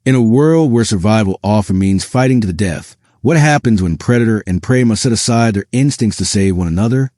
In a world where survival often means fighting to the death, what happens when predator and prey must set aside their instincts to save one another?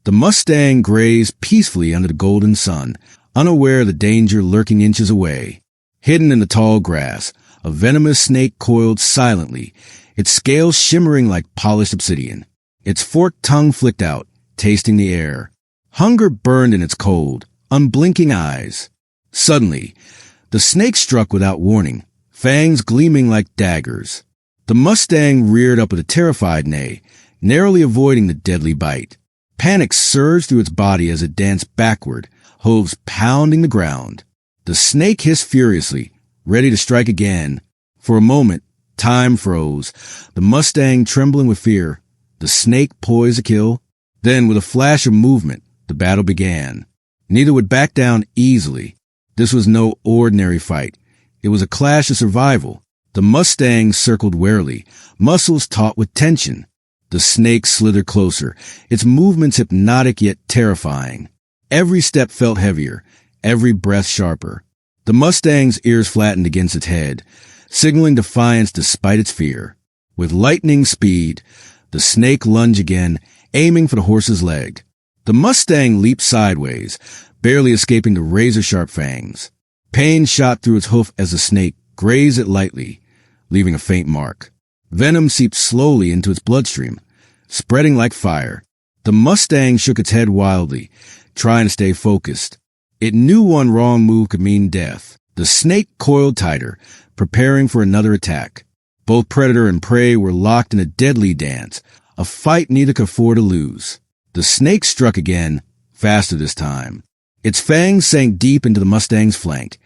The Mustang grazed peacefully under the golden sun, unaware of the danger lurking inches away. Hidden in the tall grass, a venomous snake coiled silently, its scales shimmering like polished obsidian. Its forked tongue flicked out, tasting the air. Hunger burned in its cold, unblinking eyes. Suddenly, the snake struck without warning, fangs gleaming like daggers. The Mustang reared up with a terrified neigh, narrowly avoiding the deadly bite. Panic surged through its body as it danced backward, hooves pounding the ground. The snake hissed furiously, ready to strike again. For a moment, time froze, the Mustang trembling with fear, the snake poised to kill. Then, with a flash of movement, the battle began. Neither would back down easily. This was no ordinary fight. It was a clash of survival. The Mustang circled warily, muscles taut with tension. The snake slithered closer, its movements hypnotic yet terrifying. Every step felt heavier, every breath sharper. The Mustang's ears flattened against its head, signaling defiance despite its fear. With lightning speed, the snake lunged again, aiming for the horse's leg. The Mustang leaped sideways, barely escaping the razor-sharp fangs. Pain shot through its hoof as the snake grazed it lightly, leaving a faint mark. Venom seeped slowly into its bloodstream, spreading like fire. The Mustang shook its head wildly, trying to stay focused. It knew one wrong move could mean death. The snake coiled tighter, preparing for another attack. Both predator and prey were locked in a deadly dance, a fight neither could afford to lose. The snake struck again, faster this time. Its fangs sank deep into the Mustang's flank,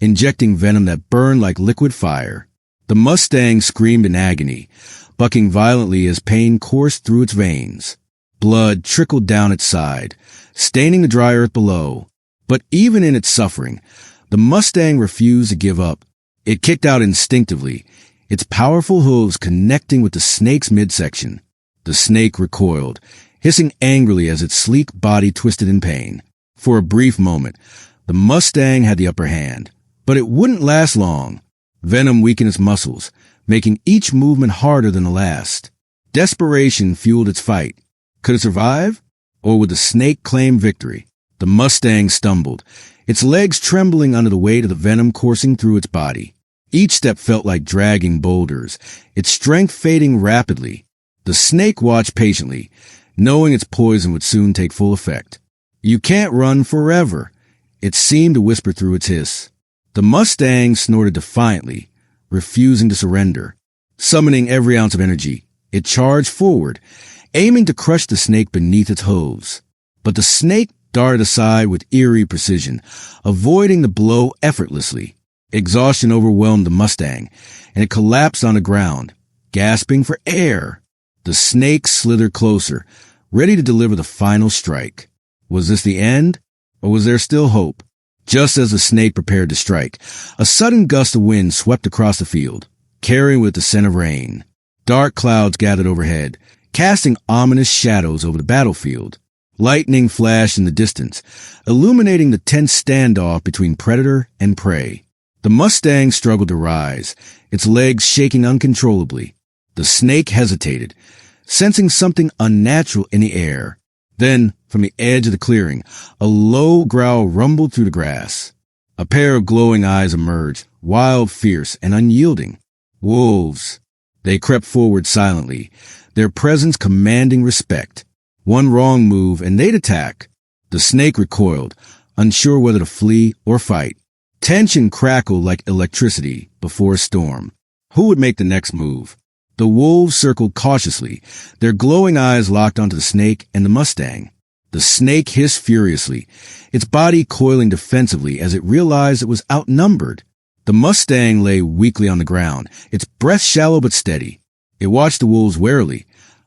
injecting venom that burned like liquid fire. The Mustang screamed in agony, bucking violently as pain coursed through its veins. Blood trickled down its side, staining the dry earth below. But even in its suffering, the Mustang refused to give up. It kicked out instinctively, its powerful hooves connecting with the snake's midsection. The snake recoiled, hissing angrily as its sleek body twisted in pain. For a brief moment, the Mustang had the upper hand, but it wouldn't last long. Venom weakened its muscles, making each movement harder than the last. Desperation fueled its fight. Could it survive? Or would the snake claim victory? The Mustang stumbled, its legs trembling under the weight of the venom coursing through its body. Each step felt like dragging boulders, its strength fading rapidly. The snake watched patiently, knowing its poison would soon take full effect. "You can't run forever," it seemed to whisper through its hiss. The Mustang snorted defiantly, refusing to surrender. Summoning every ounce of energy, it charged forward, aiming to crush the snake beneath its hooves. But the snake darted aside with eerie precision, avoiding the blow effortlessly. Exhaustion overwhelmed the Mustang, and it collapsed on the ground, gasping for air. The snake slithered closer, ready to deliver the final strike. Was this the end, or was there still hope? Just as the snake prepared to strike, a sudden gust of wind swept across the field, carrying with it the scent of rain. Dark clouds gathered overhead, casting ominous shadows over the battlefield. Lightning flashed in the distance, illuminating the tense standoff between predator and prey. The Mustang struggled to rise, its legs shaking uncontrollably. The snake hesitated, sensing something unnatural in the air. Then, from the edge of the clearing, a low growl rumbled through the grass. A pair of glowing eyes emerged, wild, fierce, and unyielding. Wolves. They crept forward silently, their presence commanding respect. One wrong move, and they'd attack. The snake recoiled, unsure whether to flee or fight. Tension crackled like electricity before a storm. Who would make the next move? The wolves circled cautiously, their glowing eyes locked onto the snake and the Mustang. The snake hissed furiously, its body coiling defensively as it realized it was outnumbered. The Mustang lay weakly on the ground, its breath shallow but steady. It watched the wolves warily,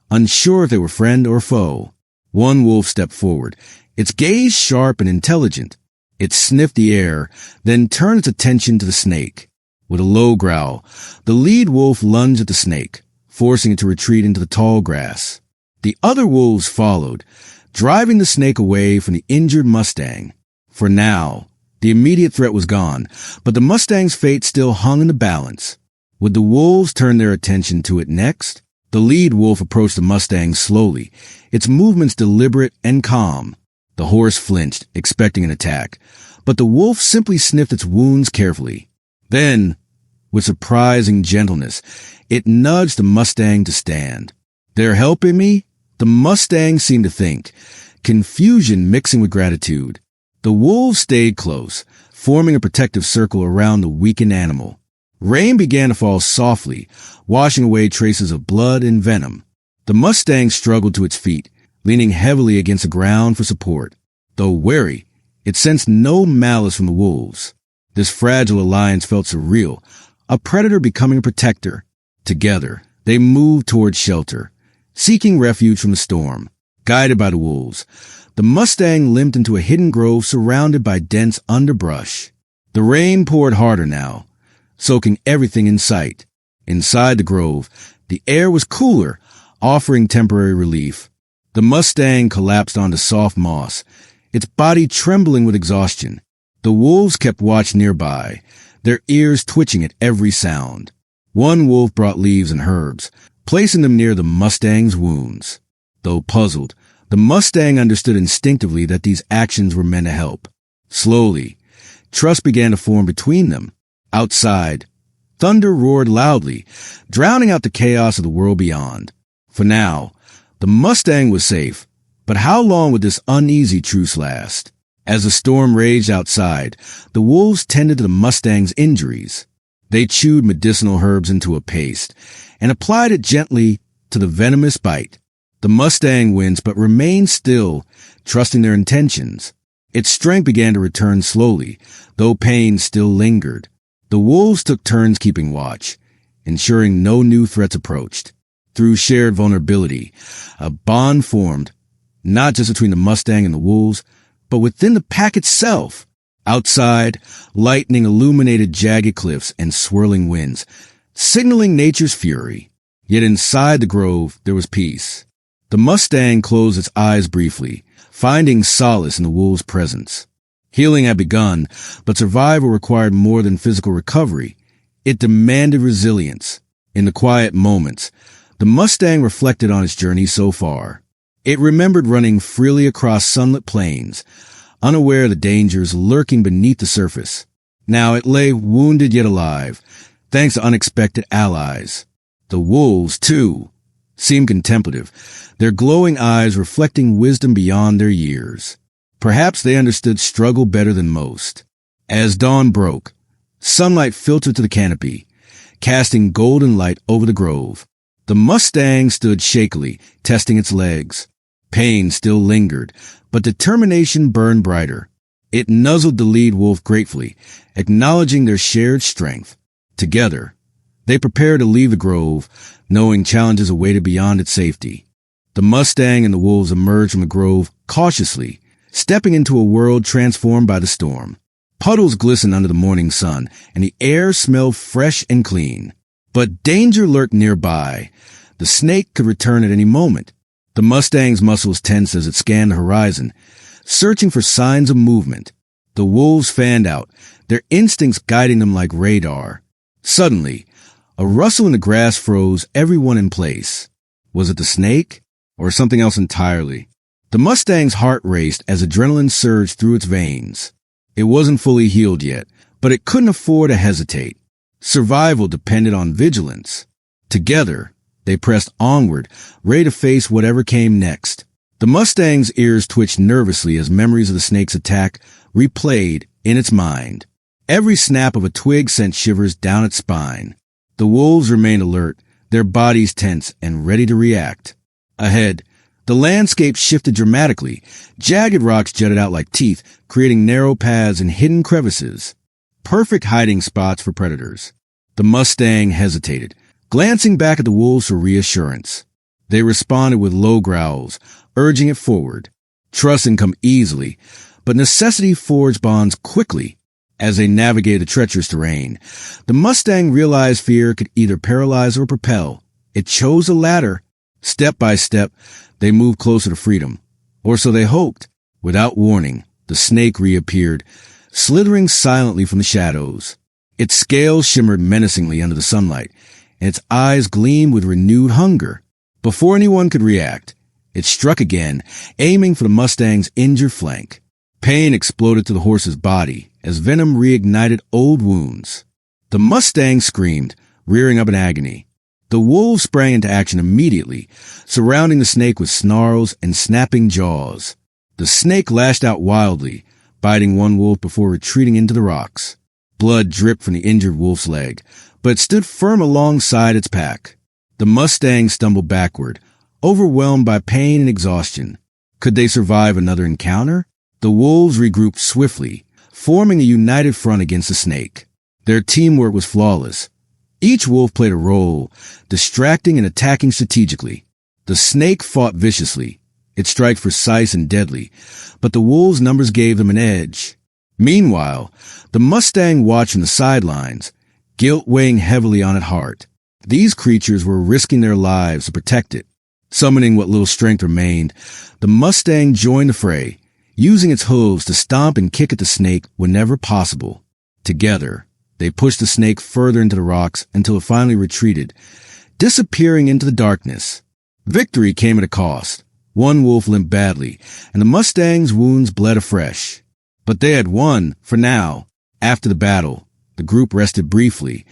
unsure if they were friend or foe. One wolf stepped forward, its gaze sharp and intelligent. It sniffed the air, then turned its attention to the snake. With a low growl, the lead wolf lunged at the snake, forcing it to retreat into the tall grass. The other wolves followed, driving the snake away from the injured Mustang. For now, The immediate threat was gone, but the Mustang's fate still hung in the balance. Would the wolves turn their attention to it next? The lead wolf approached the Mustang slowly, its movements deliberate and calm. The horse flinched, expecting an attack, but the wolf simply sniffed its wounds carefully. Then, with surprising gentleness, it nudged the Mustang to stand. "They're helping me?" The Mustang seemed to think, confusion mixing with gratitude. The wolves stayed close, forming a protective circle around the weakened animal. Rain began to fall softly, washing away traces of blood and venom. The Mustang struggled to its feet, leaning heavily against the ground for support. Though wary, it sensed no malice from the wolves. This fragile alliance felt surreal, a predator becoming a protector. Together, they moved toward shelter, seeking refuge from the storm. Guided by the wolves, the Mustang limped into a hidden grove surrounded by dense underbrush. The rain poured harder now, soaking everything in sight. Inside the grove, the air was cooler, offering temporary relief. The Mustang collapsed onto soft moss, its body trembling with exhaustion. The wolves kept watch nearby, their ears twitching at every sound. One wolf brought leaves and herbs, placing them near the Mustang's wounds. Though puzzled, the Mustang understood instinctively that these actions were meant to help. Slowly, trust began to form between them. Outside, thunder roared loudly, drowning out the chaos of the world beyond. For now, the Mustang was safe, but how long would this uneasy truce last? As the storm raged outside, the wolves tended to the Mustang's injuries. They chewed medicinal herbs into a paste and applied it gently to the venomous bite. The Mustang winced but remained still, trusting their intentions. Its strength began to return slowly, though pain still lingered. The wolves took turns keeping watch, ensuring no new threats approached. Through shared vulnerability, a bond formed, not just between the Mustang and the wolves, but within the pack itself. Outside, lightning illuminated jagged cliffs and swirling winds, signaling nature's fury. Yet inside the grove, there was peace. The Mustang closed its eyes briefly, finding solace in the wolves' presence. Healing had begun, but survival required more than physical recovery. It demanded resilience. In the quiet moments, the Mustang reflected on its journey so far. It remembered running freely across sunlit plains, unaware of the dangers lurking beneath the surface. Now it lay wounded yet alive, thanks to unexpected allies. The wolves, too, seemed contemplative, their glowing eyes reflecting wisdom beyond their years. Perhaps they understood struggle better than most. As dawn broke, sunlight filtered to the canopy, casting golden light over the grove. The Mustang stood shakily, testing its legs. Pain still lingered, but determination burned brighter. It nuzzled the lead wolf gratefully, acknowledging their shared strength. Together, they prepared to leave the grove, knowing challenges awaited beyond its safety. The Mustang and the wolves emerged from the grove cautiously, stepping into a world transformed by the storm. Puddles glistened under the morning sun, and the air smelled fresh and clean. But danger lurked nearby. The snake could return at any moment. The Mustang's muscles tensed as it scanned the horizon, searching for signs of movement. The wolves fanned out, their instincts guiding them like radar. Suddenly, a rustle in the grass froze everyone in place. Was it the snake, or something else entirely? The Mustang's heart raced as adrenaline surged through its veins. It wasn't fully healed yet, but it couldn't afford to hesitate. Survival depended on vigilance. Together, they pressed onward, ready to face whatever came next. The Mustang's ears twitched nervously as memories of the snake's attack replayed in its mind. Every snap of a twig sent shivers down its spine. The wolves remained alert, their bodies tense and ready to react. Ahead, the landscape shifted dramatically. Jagged rocks jutted out like teeth, creating narrow paths and hidden crevices. Perfect hiding spots for predators. The Mustang hesitated, glancing back at the wolves for reassurance. They responded with low growls, urging it forward. Trust can come easily, but necessity forged bonds quickly. As they navigated the treacherous terrain, the Mustang realized fear could either paralyze or propel. It chose the latter. Step by step, they moved closer to freedom. Or so they hoped. Without warning, the snake reappeared, slithering silently from the shadows. Its scales shimmered menacingly under the sunlight, and its eyes gleamed with renewed hunger. Before anyone could react, it struck again, aiming for the Mustang's injured flank. Pain exploded to the horse's body as venom reignited old wounds. The Mustang screamed, rearing up in agony. The wolves sprang into action immediately, surrounding the snake with snarls and snapping jaws. The snake lashed out wildly, biting one wolf before retreating into the rocks. Blood dripped from the injured wolf's leg, but it stood firm alongside its pack. The Mustang stumbled backward, overwhelmed by pain and exhaustion. Could they survive another encounter? The wolves regrouped swiftly, forming a united front against the snake. Their teamwork was flawless. Each wolf played a role, distracting and attacking strategically. The snake fought viciously, its strikes precise and deadly, but the wolves' numbers gave them an edge. Meanwhile, the Mustang watched from the sidelines, guilt weighing heavily on its heart. These creatures were risking their lives to protect it. Summoning what little strength remained, the Mustang joined the fray, using its hooves to stomp and kick at the snake whenever possible. Together, they pushed the snake further into the rocks until it finally retreated, disappearing into the darkness. Victory came at a cost. One wolf limped badly, and the Mustang's wounds bled afresh. But they had won, for now. After the battle, the group rested briefly,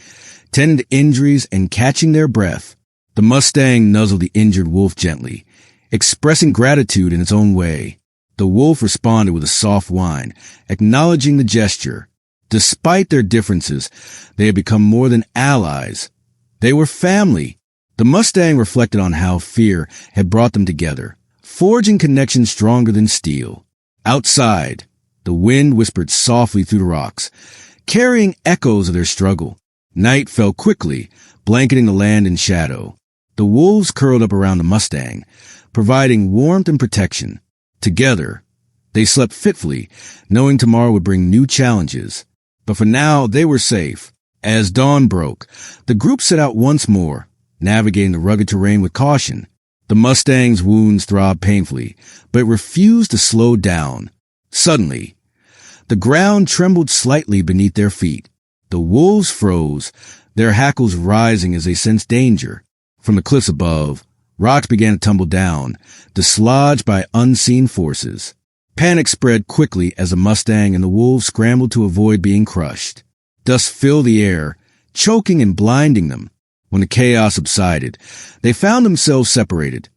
tending to injuries and catching their breath. The Mustang nuzzled the injured wolf gently, expressing gratitude in its own way. The wolf responded with a soft whine, acknowledging the gesture. Despite their differences, they had become more than allies. They were family. The Mustang reflected on how fear had brought them together, forging connections stronger than steel. Outside, the wind whispered softly through the rocks, carrying echoes of their struggle. Night fell quickly, blanketing the land in shadow. The wolves curled up around the Mustang, providing warmth and protection. Together, they slept fitfully, knowing tomorrow would bring new challenges. But for now, they were safe. As dawn broke, the group set out once more, navigating the rugged terrain with caution. The Mustang's wounds throbbed painfully, but it refused to slow down. Suddenly, the ground trembled slightly beneath their feet. The wolves froze, their hackles rising as they sensed danger. From the cliffs above, rocks began to tumble down, dislodged by unseen forces. Panic spread quickly as the Mustang and the wolves scrambled to avoid being crushed. Dust filled the air, choking and blinding them. When the chaos subsided, they found themselves separated.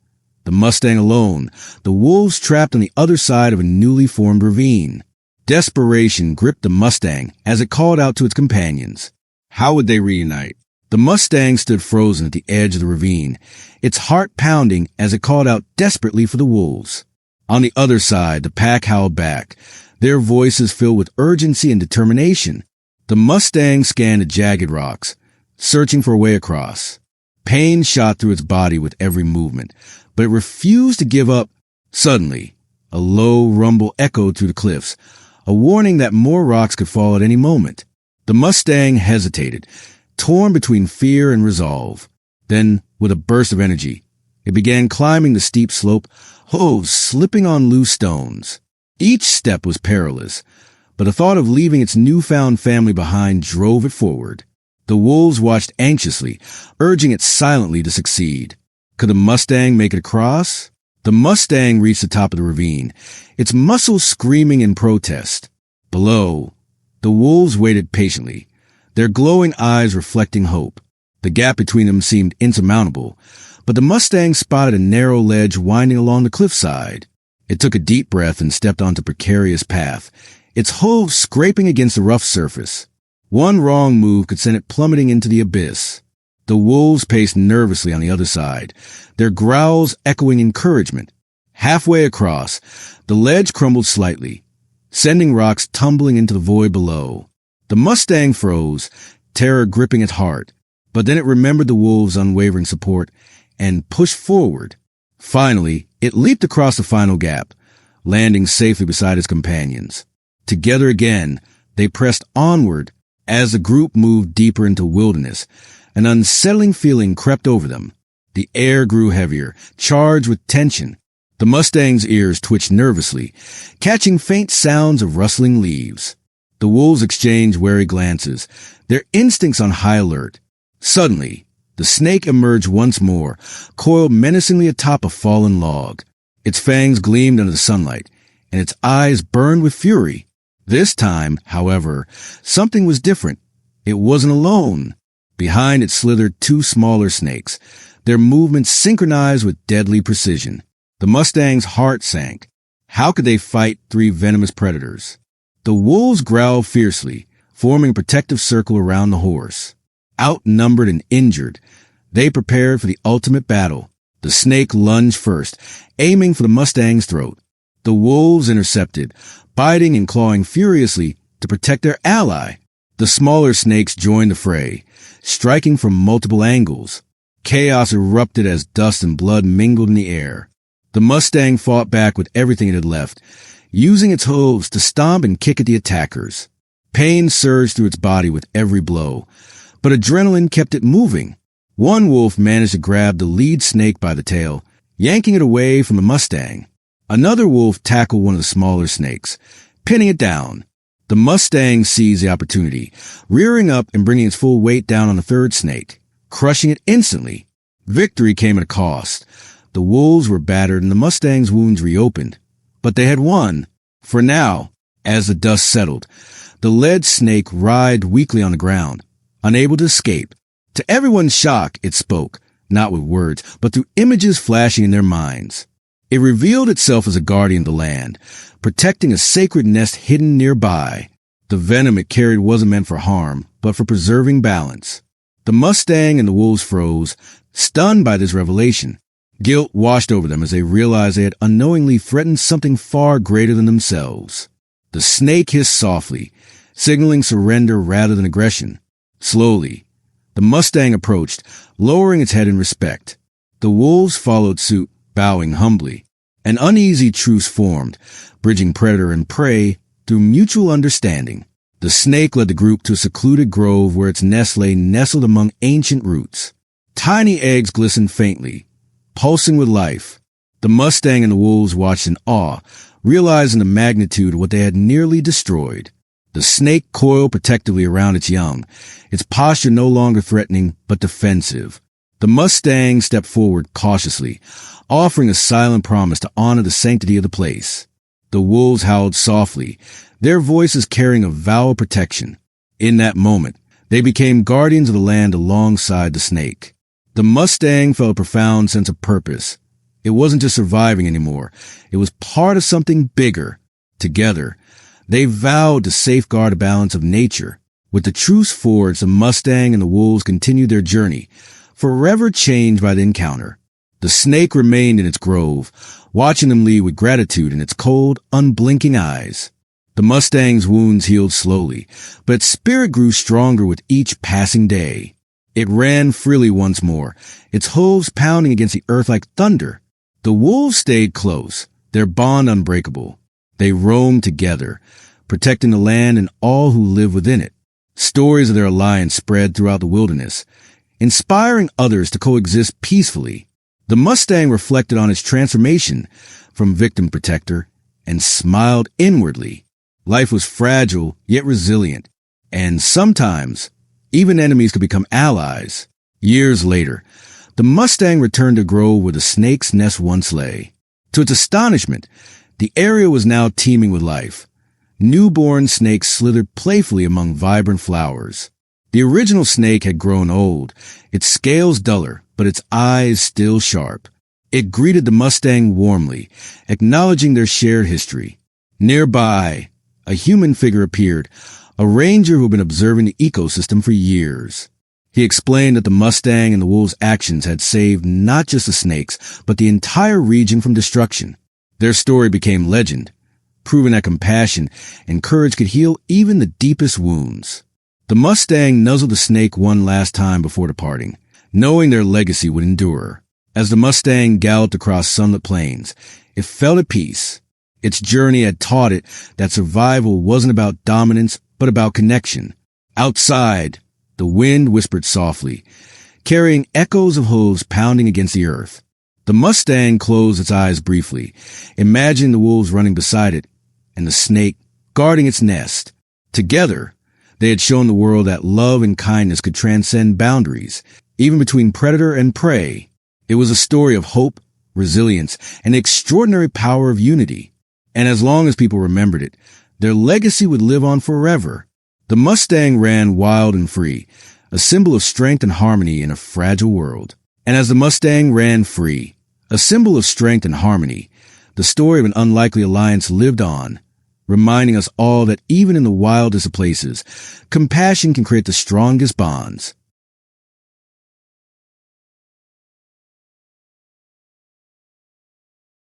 The Mustang alone, the wolves trapped on the other side of a newly formed ravine. Desperation gripped the Mustang as it called out to its companions. How would they reunite? The Mustang stood frozen at the edge of the ravine, its heart pounding as it called out desperately for the wolves. On the other side, the pack howled back, their voices filled with urgency and determination. The Mustang scanned the jagged rocks, searching for a way across. Pain shot through its body with every movement, but it refused to give up. Suddenly, a low rumble echoed through the cliffs, a warning that more rocks could fall at any moment. The Mustang hesitated, torn between fear and resolve. Then, with a burst of energy, it began climbing the steep slope, hooves slipping on loose stones. Each step was perilous, but the thought of leaving its newfound family behind drove it forward. The wolves watched anxiously, urging it silently to succeed. Could the Mustang make it across? The Mustang reached the top of the ravine, its muscles screaming in protest. Below, the wolves waited patiently, their glowing eyes reflecting hope. The gap between them seemed insurmountable, but the Mustang spotted a narrow ledge winding along the cliffside. It took a deep breath and stepped onto a precarious path, its hooves scraping against the rough surface. One wrong move could send it plummeting into the abyss. The wolves paced nervously on the other side, their growls echoing encouragement. Halfway across, the ledge crumbled slightly, sending rocks tumbling into the void below. The Mustang froze, terror gripping its heart, but then it remembered the wolves' unwavering support and pushed forward. Finally, it leaped across the final gap, landing safely beside its companions. Together again, they pressed onward. As the group moved deeper into wilderness, an unsettling feeling crept over them. The air grew heavier, charged with tension. The Mustang's ears twitched nervously, catching faint sounds of rustling leaves. The wolves exchanged wary glances, their instincts on high alert. Suddenly, the snake emerged once more, coiled menacingly atop a fallen log. Its fangs gleamed under the sunlight, and its eyes burned with fury. This time, however, something was different. It wasn't alone. Behind it slithered two smaller snakes, their movements synchronized with deadly precision. The Mustang's heart sank. How could they fight three venomous predators? The wolves growled fiercely, forming a protective circle around the horse. Outnumbered and injured, they prepared for the ultimate battle. The snake lunged first, aiming for the Mustang's throat. The wolves intercepted, biting and clawing furiously to protect their ally. The smaller snakes joined the fray, striking from multiple angles. Chaos erupted as dust and blood mingled in the air. The Mustang fought back with everything it had left, using its hooves to stomp and kick at the attackers. Pain surged through its body with every blow, but adrenaline kept it moving. One wolf managed to grab the lead snake by the tail, yanking it away from the Mustang. Another wolf tackled one of the smaller snakes, pinning it down. The Mustang seized the opportunity, rearing up and bringing its full weight down on the third snake, crushing it instantly. Victory came at a cost. The wolves were battered and the Mustang's wounds reopened. But they had won. For now, as the dust settled, the lead snake writhed weakly on the ground, unable to escape. To everyone's shock, it spoke, not with words, but through images flashing in their minds. It revealed itself as a guardian of the land, protecting a sacred nest hidden nearby. The venom it carried wasn't meant for harm, but for preserving balance. The Mustang and the wolves froze, stunned by this revelation. Guilt washed over them as they realized they had unknowingly threatened something far greater than themselves. The snake hissed softly, signaling surrender rather than aggression. Slowly, the Mustang approached, lowering its head in respect. The wolves followed suit, bowing humbly. An uneasy truce formed, bridging predator and prey through mutual understanding. The snake led the group to a secluded grove where its nest lay nestled among ancient roots. Tiny eggs glistened faintly, pulsing with life. The Mustang and the wolves watched in awe, realizing the magnitude of what they had nearly destroyed. The snake coiled protectively around its young, its posture no longer threatening but defensive. The Mustang stepped forward cautiously, offering a silent promise to honor the sanctity of the place. The wolves howled softly, their voices carrying a vow of protection. In that moment, they became guardians of the land alongside the snake. The Mustang felt a profound sense of purpose. It wasn't just surviving anymore. It was part of something bigger. Together, they vowed to safeguard the balance of nature. With the truce forged, the Mustang and the wolves continued their journey, forever changed by the encounter. The snake remained in its grove, watching them leave with gratitude in its cold, unblinking eyes. The Mustang's wounds healed slowly, but its spirit grew stronger with each passing day. It ran freely once more, its hooves pounding against the earth like thunder. The wolves stayed close, their bond unbreakable. They roamed together, protecting the land and all who lived within it. Stories of their alliance spread throughout the wilderness, inspiring others to coexist peacefully. The Mustang reflected on its transformation from victim protector and smiled inwardly. Life was fragile yet resilient, and sometimes even enemies could become allies. Years later, the Mustang returned to the grove where the snake's nest once lay. To its astonishment, the area was now teeming with life. Newborn snakes slithered playfully among vibrant flowers. The original snake had grown old, its scales duller, but its eyes still sharp. It greeted the Mustang warmly, acknowledging their shared history. Nearby, a human figure appeared, a ranger who had been observing the ecosystem for years. He explained that the Mustang and the wolves' actions had saved not just the snakes, but the entire region from destruction. Their story became legend, proving that compassion and courage could heal even the deepest wounds. The Mustang nuzzled the snake one last time before departing, knowing their legacy would endure. As the Mustang galloped across sunlit plains, it felt at peace. Its journey had taught it that survival wasn't about dominance, but about connection. Outside, the wind whispered softly, carrying echoes of hooves pounding against the earth. The Mustang closed its eyes briefly, imagining the wolves running beside it, and the snake guarding its nest. Together, they had shown the world that love and kindness could transcend boundaries, even between predator and prey. It was a story of hope, resilience, and the extraordinary power of unity. And as long as people remembered it, their legacy would live on forever. The Mustang ran wild and free, a symbol of strength and harmony in a fragile world. And as the Mustang ran free, a symbol of strength and harmony, the story of an unlikely alliance lived on, reminding us all that even in the wildest of places, compassion can create the strongest bonds.